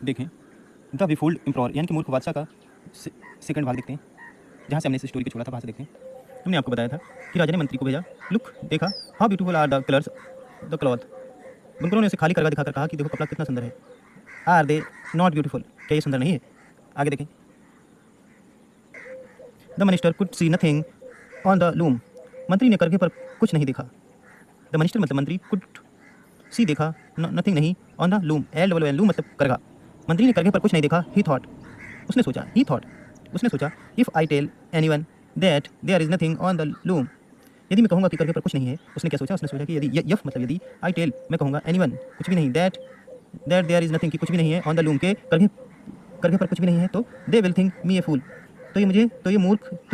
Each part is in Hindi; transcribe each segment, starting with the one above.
देखें द बेफुल्ड एम्परर यानी कि मूर्ख बादशाह का सेकंड भाग देखते हैं, जहाँ से हमने इस स्टोरी को छोड़ा था वहाँ से देखते हैं। हमने आपको बताया था कि राजा ने मंत्री को भेजा, लुक, देखा, how beautiful are the colours the cloth. बुनकरों ने उसे खाली करवा दिखाकर कहा कि देखो कपड़ा कितना सुंदर है। आर दे नॉट ब्यूटीफुल, क्या ये सुंदर नहीं है? आगे देखें, the minister could see nothing on the loom. मंत्री ने करघे पर कुछ नहीं देखा। द मिनिस्टर मतलब मंत्री, कुड सी देखा, नथिंग नहीं, on the loom, LWN loom मतलब करघा। मंत्री ने करघे पर कुछ नहीं देखा। ही थॉट, उसने सोचा, ही थॉट, उसने सोचा, if I tell anyone that there is nothing on the loom, यदि मैं कहूँगा कि करघे पर कुछ नहीं है। उसने क्या सोचा? उसने सोचा कि यदि यफ मतलब यदि, आई टेल मैं कहूँगा, एनीवन कुछ भी नहीं, that that there is nothing कि कुछ भी नहीं है, ऑन द लूम के करघे करघे पर कुछ भी नहीं है, तो दे विल थिंक मी ए फूल, तो ये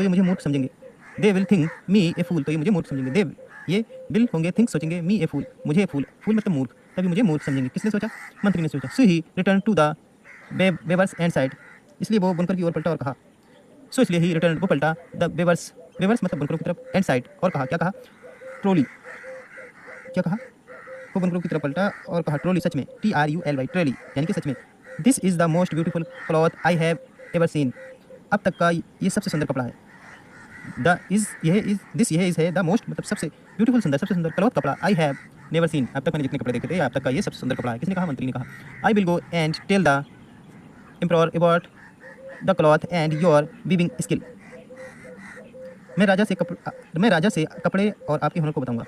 मुझे मूर्ख समझेंगे। दे विल थिंक मी ए फूल, तो ये मुझे मूर्ख समझेंगे। दे ये विल होंगे, थिंक सोचेंगे, मी ए फूल मुझे फूल, फूल मतलब मूर्ख, तभी मुझे मूर्ख समझेंगे। किसने सोचा? मंत्री ने सोचा। So he return to the weavers and side, इसलिए वो बुनकर की ओर पलटा और कहा, सो इसलिए ही रिटर्न, वो पलटा, द वेवर्स, वेवर्स मतलब बुनकरों की तरफ, एंड साइड और कहा, क्या कहा? ट्रोली, क्या कहा? वो बुनकरों की तरफ पलटा और कहा, ट्रोली, सच में, TRULY, ट्रोली यानी कि सच में, this is the most beautiful cloth I have ever seen, अब तक का ये सबसे सुंदर कपड़ा है। द इज यह इज दिस यह इज है, द मोस्ट मतलब सबसे, ब्यूटीफुल सुंदर, सबसे सुंदर क्लॉथ कपड़ा, आई हैव नेवर सीन, अब तक मैंने जितने कपड़े देखे थे अब तक का ये सबसे सुंदर कपड़ा है। किसने कहा? मंत्री ने कहा। I will go and tell the emperor about the cloth and your weaving skill, मैं राजा से कपड़े और आपके हुनर को बताऊंगा।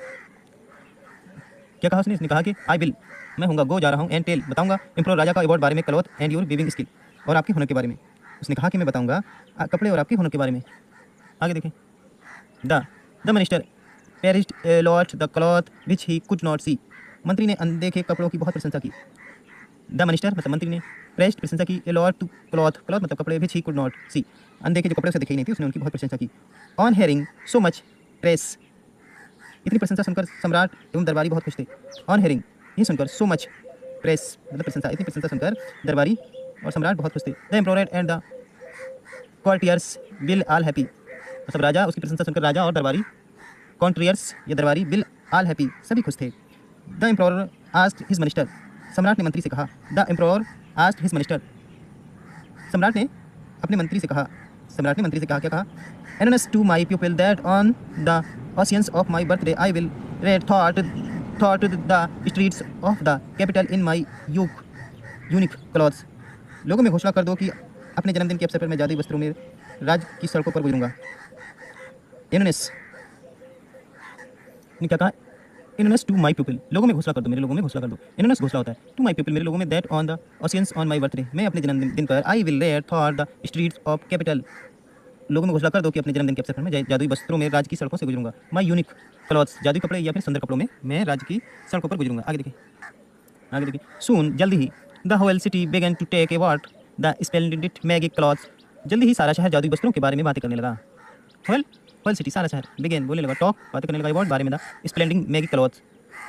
क्या कहा उसने? इसने कहा कि आई विल, मैं हूँगा, गो जा रहा हूँ, एंड टेल बताऊंगा, एम्परर राजा का अबाउट बारे में, cloth and your weaving skill और आपके हुनर के बारे में। उसने कहा कि मैं बताऊंगा कपड़े और आपके हुनर के बारे में। आगे देखें, the minister praised lot the cloth which he could not see, मंत्री ने अनदेखे कपड़ों की बहुत प्रशंसा की। द मिनिस्टर मतलब मंत्री ने प्रेस्ड प्रशंसा की, a lot to cloth, cloth मतलब कपड़े, विच ही कुड नॉट सी, अनदेखे जो कपड़े से दिखे ही नहीं थी, उसने उनकी बहुत प्रशंसा की। On hearing so much press, इतनी प्रशंसा सुनकर सम्राट एवं दरबारी बहुत खुश थे। ऑन हेयरिंग, ये सुनकर, सो मच प्रेस मतलब प्रशंसा, इतनी प्रशंसा सुनकर दरबारी और सम्राट बहुत खुश थे। The emperor and the courtiers will all happy, मतलब राजा, उसकी प्रशंसा सुनकर राजा और दरबारी, कॉन्ट्रियर्स या दरबारी, विल ऑल हैप्पी सभी खुश थे। The emperor asked his minister, सम्राट ने मंत्री से कहा। The emperor asked his minister, सम्राट ने अपने मंत्री से कहा, सम्राट ने मंत्री से कहा, क्या कहा? Announce to my people that on the ओशियंस of my birthday I will ride through the streets of the capital in my unique clothes, लोगों में घोषणा कर दो कि अपने जन्मदिन के अवसर पर मैं जादुई वस्त्रों में राज्य की सड़कों पर गुजरूंगा। एनोनस ने क्या कहा? इनोनस टू माई पीपल, लोगों में घोषणा कर दो, मेरे लोगों में घोषणा कर दो। इनोनस घोषणा होता है, टू माई पीपल मेरे लोगों में, that on the oceans on my birthday, मैं अपने जन्मदिन पर, आई will ride through the streets of capital, लोगों में घोषणा कर दो कि अपने जन्मदिन के अवसर पर मैं जादुई वस्त्रों में राज्य की सड़कों से गुजरूंगा। माई यूनिक क्लॉथ्स, जादुई कपड़े या फिर सुंदर कपड़ों में मैं राज्य की सड़कों पर गुजरूंगा। आगे देखिए, आगे देखिए, सून जल्दी ही, the whole city began to talk about the splendid magic clothes, जल्दी ही सारा शहर जादुई वस्त्रों के बारे में बातें करने लगा। होल सिटी सारा शहर, बिगेन बोलने लगा, टॉक बातें करने लगा, अबाउट बारे में, द स्प्लेंडिंग मैजिक क्लॉथ्स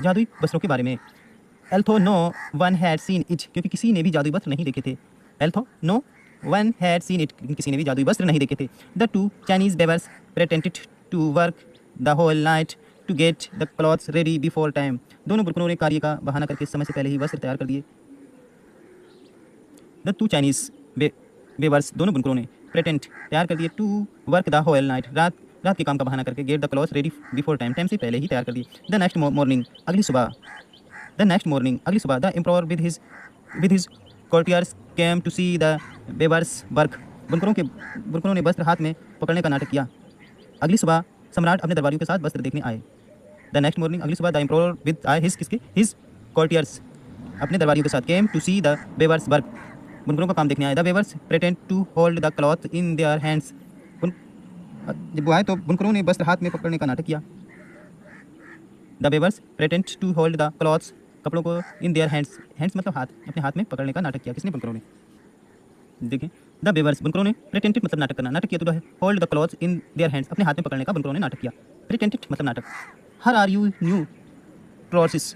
जादुई वस्त्रों के बारे में। Although no one had seen it, क्योंकि किसी ने भी जादुई वस्त्र नहीं देखे थे। Although no one had seen it, किसी ने भी जादुई वस्त्र नहीं देखे थे। The two Chinese weavers pretended to work the whole night to get the clothes ready before time, दोनों बुनकरों ने कार्य का बहाना करके समय से पहले ही वस्त्र तैयार कर दिए। द टू चाइनीज बेवर्स, दोनों बुनकरों ने, प्रेटेंड तैयार कर दिए, to work the whole night, रात के काम का बहाना करके, get the clothes ready before time, time से पहले ही तैयार कर दिए। द नेक्स्ट मॉर्निंग, अगली सुबह, the emperor with his courtiers came to see the weavers work, बुनकरों ने वस्त्र हाथ में पकड़ने का नाटक किया। अगली सुबह सम्राट अपने दरबारियों के साथ वस्त्र देखने आए। द नेक्स्ट मॉर्निंग, अगली सुबह, द एम्परर विद आए हिज courtiers, अपने दरबारियों के साथ, came to see the weavers work, बुनकरों का काम देखने आए। The weavers pretend to hold the cloth in their hands, जब वो आए तो बुनकरों ने वस्त्र हाथ में पकड़ने का नाटक किया। The weavers pretend to hold the cloths, कपड़ों को, इन देयर हैंड्स, हैंड्स मतलब हाथ, अपने हाथ में पकड़ने का नाटक किया। किसने? बुनकरों ने। देखें, द वेवर्स, बुनकरों ने, प्रिटेंटेड मतलब नाटक करना, नाटक किया तो है, hold the clothes in their hands, अपने हाथ में पकड़ने का बुनकरों ने नाटक किया। प्रिटेंटेड मतलब नाटक। Here are you new trousers,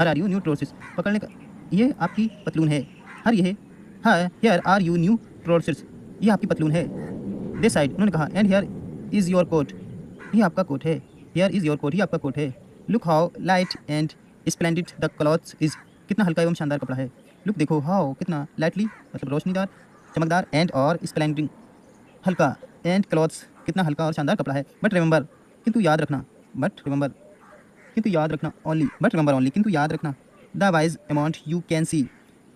here are you new trousers, पकड़ने का, ये आपकी पतलून है। Here are you new trousers, ये आपकी पतलून है। दिस साइड, उन्होंने कहा, and here is your coat, ये आपका कोट है। हियर इज योर कोट, ये आपका कोट है। Look how light and splendid the clothes is, कितना हल्का एवं शानदार कपड़ा है। लुक देखो, हाउ कितना, लाइटली मतलब रोशनीदार, चमकदार, एंड और स्प्लेंडिंग हल्का, एंड क्लॉथ्स कितना हल्का और शानदार कपड़ा है। बट रिमेंबर किंतु याद रखना, किंतु याद रखना the wise among you can see,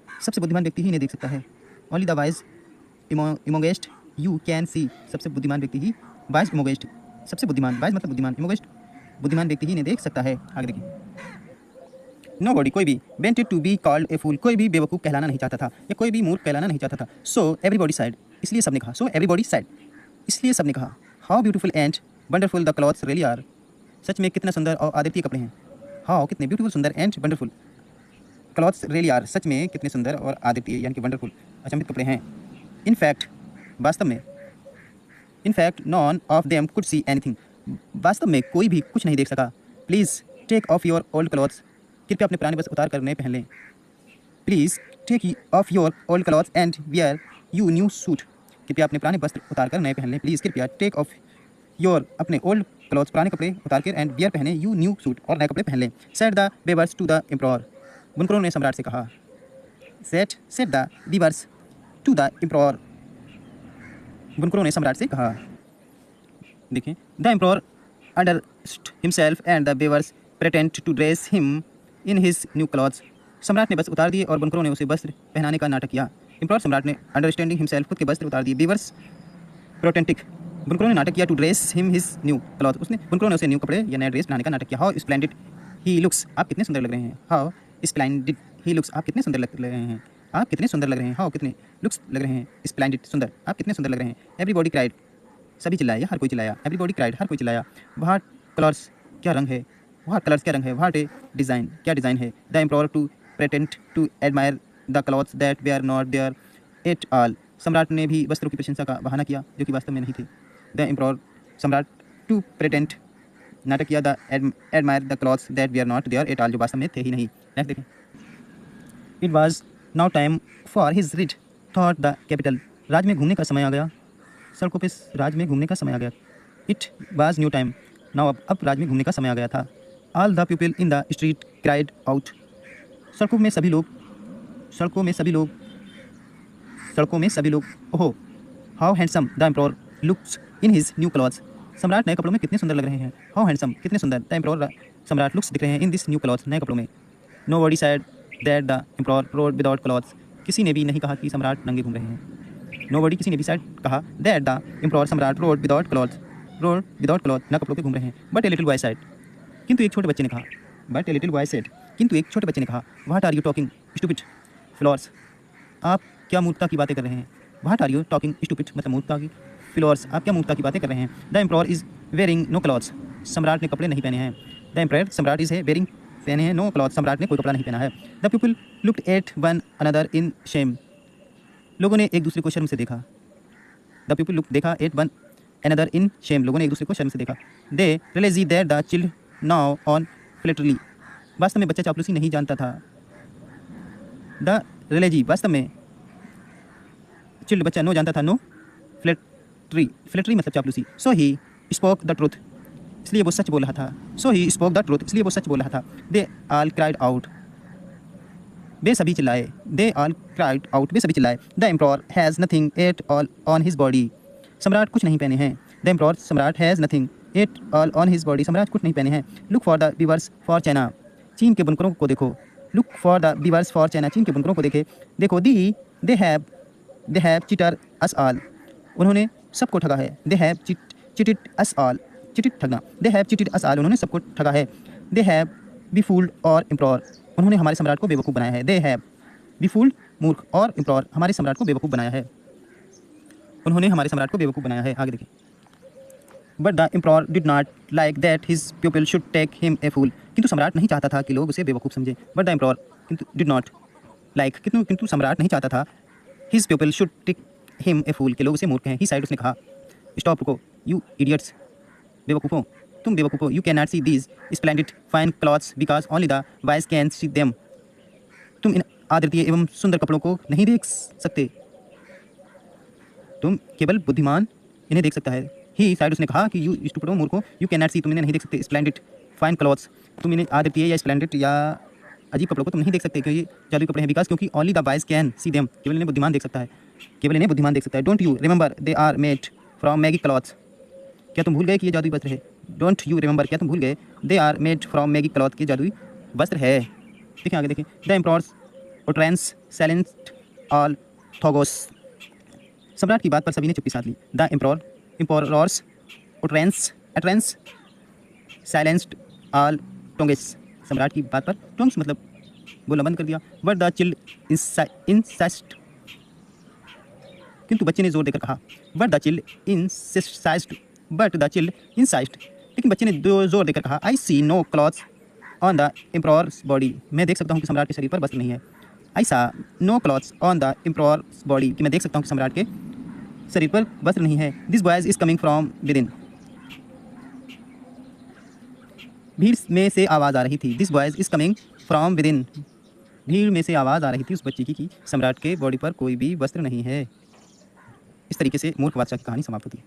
सबसे बुद्धिमान व्यक्ति ही इन्हें देख सकता है। Only the wise amongst you can see, सबसे बुद्धिमान व्यक्ति ही, वाइज इमोगेस्ट सबसे बुद्धिमान, वाइज मतलब बुद्धिमान, इमोगेस्ट बुद्धिमान व्यक्ति ही इन्हें देख सकता है। आगे देखिए, नो बॉडी कोई भी, wanted to be called a fool, कोई भी बेवकूफ़ कहलाना नहीं चाहता था या कोई भी मूर्ख कहलाना नहीं चाहता था। सो एवरीबॉडी साइड, इसलिए सबने कहा, सो एवरीबॉडी साइड, इसलिए सबने कहा, how beautiful and wonderful the clothes really are, सच में कितना सुंदर और अद्वितीय कपड़े हैं। हाउ कितने, ब्यूटीफुल सुंदर, and wonderful clothes really are, सच में कितने सुंदर और अद्वितीय यानी कि वंडरफुल अचंभित कपड़े हैं। इनफैक्ट वास्तव में, in fact none of them could see anything, वास्तव में कोई भी कुछ नहीं देख सका। Please take off your old clothes, कृपया अपने पुराने वस्त्र उतार कर नए पहन लें। Please take off your old clothes and wear you new suit, कृपया अपने पुराने वस्त्र उतार कर नए पहन लें। प्लीज़ कृपया टेक ऑफ योर, अपने ओल्ड क्लॉथ्स पुराने कपड़े उतार कर, एंड वियर पहने, यू न्यू सूट और नए कपड़े पहन लें। Said the weavers to the emperor, बुनकरों ने सम्राट से कहा। Said the weavers to the emperor, बुनकरों ने सम्राट से कहा। देखिए, the emperor undressed himself and the weavers pretend to dress him in his new clothes, सम्राट ने वस्त्र उतार दिए और बुनकरों ने उसे वस्त्र पहनाने का नाटक किया। एम्प्रॉर सम्राट ने अंडरस्टैंडिंग हिमसेल्फ, खुद के वस्त्र उतार दिए। वीवर्स प्रोटेंटिक, बुनकरों ने नाटक किया to dress him his new cloth, उसने बुनकरों ने उसे न्यू कपड़े या नया ड्रेस पहनाने का नाटक किया। हाउ स्प्लेंडेड ही लुक्स, आप कितने सुंदर लग रहे हैं। हाउ स्प्लेंडेड ही लुक्स, आप कितने सुंदर लग रहे हैं, आप कितने सुंदर लग रहे हैं। हाउ कितने लुक्स लग रहे हैं, स्प्लेंडेड सुंदर, आप कितने सुंदर लग रहे हैं। एवरीबॉडी क्राइड, सभी चिल्लाया या हर कोई चिल्लाया। एवरीबॉडी क्राइड, हर कोई चिल्लाया। व्हाट कलर्स, क्या रंग है। व्हाट कलर्स, क्या रंग है। व्हाट ए डिज़ाइन, क्या डिज़ाइन है। The emperor too pretend to admire the clothes that they are not there at all, सम्राट ने भी वस्त्रों की प्रशंसा का बहाना किया जो कि वास्तव में नहीं थे। द एम्प्रॉर सम्राट टू प्रेटेंड, नाटक किया, the admire the clothes that we are not there at all, जो वास्तव में थे ही नहीं। नेक्स्ट देखें, it was now time for his ride through the capital, राज में घूमने का समय आ गया, सड़कों पे राज में घूमने का समय आ गया। It was new time now, अब राज में घूमने का समय आ गया था। All the people in the street cried out, सड़कों में सभी लोग, ओहो, how handsome the emperor looks in his new clothes, सम्राट नए कपड़ों में कितने सुंदर लग रहे हैं। हाउ हैंडसम, कितने सुंदर, द एम्प्रॉर सम्राट लुक्स दिख रहे हैं इन दिस न्यू क्लॉथ्स, नए कपड़ों में। Nobody said that the emperor rode without clothes, किसी ने भी नहीं कहा कि सम्राट नंगे घूम रहे हैं। नो बॉडी, किसी ने भी सैड कहा, दैट द एम्प्रॉर सम्राट रोड विदाउट क्लॉथ, न कपड़ों पे घूम रहे हैं। But a little boy said, किंतु एक छोटे बच्चे ने कहा, but a little boy said, किंतु एक छोटे बच्चे ने कहा, what are you talking stupid flowers, आप क्या मूर्खता की बातें कर रहे हैं। What are you talking stupid मतलब मूर्खता की, फ्लॉर्स आप क्या मूर्खता की बातें कर रहे हैं। The emperor is wearing no clothes, सम्राट ने कपड़े नहीं पहने हैं। द एम्प्रॉर सम्राट इज है वेयरिंग, पहने हैं, नो क्लॉथ सम्राट ने कोई कपड़ा नहीं पहना है। The people looked at one another in shame, लोगों ने एक दूसरे को शर्म से देखा। द पीपल लुक, देखा, at one another in shame, लोगों ने एक दूसरे को शर्म से देखा। They realise that the child knew no flattery, वास्तव में बच्चा चापलूसी नहीं जानता था। द रियलाइज, वास्तव में, चिल्ड बच्चा, नो जानता था, नो फ्लेटरी मतलब चापलूसी। So he spoke the truth, इसलिए वो सच बोल रहा था। So he spoke the truth, इसलिए वो सच बोल रहा था। दे ऑल क्राइड आउट, वे सभी चिल्लाए। दे ऑल क्राइड आउट, वे सभी चिल्लाए। The emperor has nothing at all on his body, सम्राट कुछ नहीं पहने हैं। द एम्प्रॉर सम्राट has nothing at all on his body, सम्राट कुछ नहीं पहने हैं। Look for the weavers for China, चीन के बुनकरों को देखो। Look for the weavers for China, चीन के बुनकरों को देखे, देखो। They have cheated us all, उन्होंने सबको ठगा है। They have cheated us all, cheated ठगना। They have cheated us all, उन्होंने सबको ठगा है। दे हैव बीफूल्ड और एम्प्रॉर, उन्होंने हमारे सम्राट को बेवकूफ़ बनाया है। दे हैव बीफूल्ड मूर्ख और एम्प्रॉर, हमारे सम्राट को बेवकूफ़ बनाया है, उन्होंने हमारे सम्राट को बेवकूफ़ बनाया है। आगे देखिए, but the emperor did not like that his people should take him a fool, किंतु सम्राट नहीं चाहता था कि लोग उसे बेवकूफ़ समझें। बट द एम्प्रॉर, किंतु डिड नॉट लाइक, किंतु सम्राट नहीं चाहता था, his people should take him a fool, के लोग उसे मूर्ख हैं। ही साइड, उसने कहा, स्टॉप, रुको, यू इडियट्स, बेवकूफ़ों, तुम बेवकूफ़ हो। You can not see these splendid fine clothes because only the wise can see them, तुम इन अद्वितीय एवं सुंदर कपड़ों को नहीं देख सकते, तुम केवल बुद्धिमान इन्हें देख सकता है। ही साइड, उसने कहा कि यू स्टूपिड, मूर्खों, यू कैन नॉट सी, तुम इन्हें नहीं देख सकते, स्प्लेंडेड फाइन क्लॉथ्स, तुम इन्हें अद्वितीय या स्प्लेंडेड या अजीब कपड़ों को तुम नहीं देख सकते क्योंकि जादुई कपड़े हैं, बिकॉज क्योंकि only the wise can see them, केवल इन्हें बुद्धिमान देख सकता है, केवल इन्हें बुद्धिमान देख सकता है। Don't you remember they are made from magic clothes, क्या तुम भूल गए कि ये जादुई वस्त्र है। डोंट यू रिमेंबर, क्या तुम भूल गए they are made from magic cloth, के जादुई वस्त्र है। देखें आगे देखें, the emperor's utterance silenced all tongues, सम्राट की बात पर सभी ने चुप्पी साध ली। The emperor's utterance silenced all tongues, सम्राट की बात पर टोंग्स मतलब बोलना बंद कर दिया। बट द चिल्ड इंसाइस्ट, किंतु बच्चे ने जोर देकर कहा। बट द चिल्ड इंसाइस्ट, लेकिन बच्चे ने जोर देकर कहा। I see no clothes on the emperor's body, मैं देख सकता हूँ कि सम्राट के शरीर पर वस्त्र नहीं है। I saw no clothes on the emperor's body, कि मैं देख सकता हूँ कि सम्राट के शरीर पर वस्त्र नहीं है। This voice is coming from with in, भीड़ में से आवाज़ आ रही थी। This voice is coming from with in, भीड़ में से आवाज़ आ रही थी उस बच्चे की कि सम्राट के बॉडी पर कोई भी वस्त्र नहीं है। इस तरीके से मूर्ख बादशाह की कहानी समाप्त होती है।